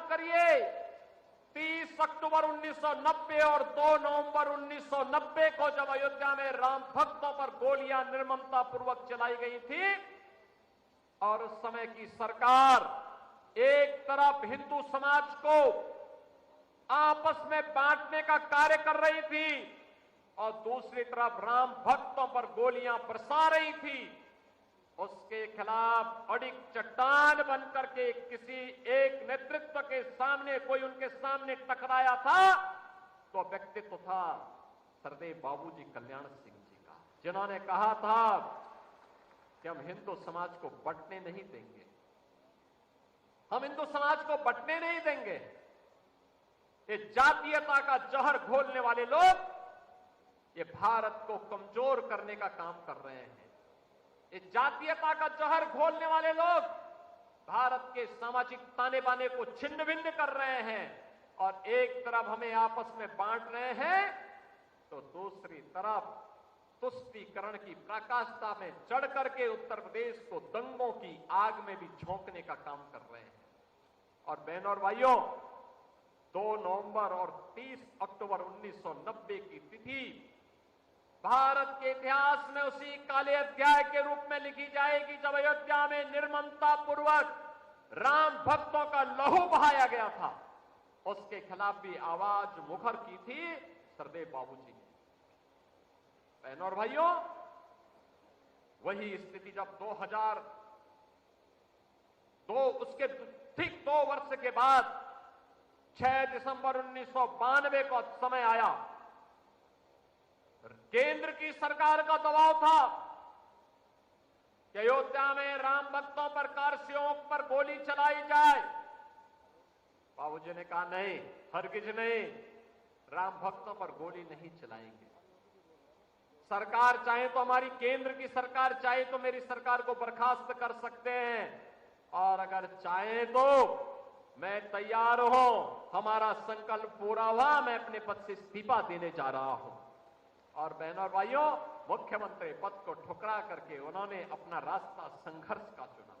करिए, 30 अक्टूबर 1990 और 2 नवंबर 1990 को जब अयोध्या में राम भक्तों पर गोलियां निर्ममता पूर्वक चलाई गई थी और उस समय की सरकार एक तरफ हिंदू समाज को आपस में बांटने का कार्य कर रही थी और दूसरी तरफ राम भक्तों पर गोलियां बरसा रही थी, उसके खिलाफ अडिग चट्टान बनकर के किसी एक नेतृत्व के सामने कोई उनके सामने टकराया था तो व्यक्तित्व था सरदेव बाबूजी कल्याण सिंह जी का, जिन्होंने कहा था कि हम हिंदू समाज को बंटने नहीं देंगे, हम हिंदू समाज को बंटने नहीं देंगे। ये जातीयता का जहर घोलने वाले लोग ये भारत को कमजोर करने का काम कर रहे हैं। ये जातीयता का जहर घोलने वाले लोग भारत के सामाजिक ताने बाने को छिन्न भिन्न कर रहे हैं और एक तरफ हमें आपस में बांट रहे हैं तो दूसरी तरफ तुष्टीकरण की प्रकाशता में चढ़ करके उत्तर प्रदेश को दंगों की आग में भी झोंकने का काम कर रहे हैं। और बहनों और भाइयों, 2 नवंबर और 30 अक्टूबर 1990 की तिथि भारत के इतिहास में उसी काले अध्याय के रूप में लिखी जाएगी जब अयोध्या में निर्ममता पूर्वक राम भक्तों का लहू बहाया गया था। उसके खिलाफ भी आवाज मुखर की थी सरदेव बाबूजी ने। बहनों और भाइयों, वही स्थिति जब 2002 उसके ठीक 2 वर्ष के बाद 6 दिसंबर 1992 को समय आया, केंद्र की सरकार का दबाव था कि अयोध्या में राम भक्तों पर कारसेवक पर गोली चलाई जाए। बाबूजी ने कहा नहीं, हरगिज नहीं, राम भक्तों पर गोली नहीं चलाएंगे। सरकार चाहे तो हमारी केंद्र की सरकार चाहे तो मेरी सरकार को बर्खास्त कर सकते हैं और अगर चाहे तो मैं तैयार हूं, हमारा संकल्प पूरा हुआ, मैं अपने पद से इस्तीफा देने जा रहा हूं। और बहनों और भाइयों, मुख्यमंत्री पद को ठुकरा करके उन्होंने अपना रास्ता संघर्ष का चुना।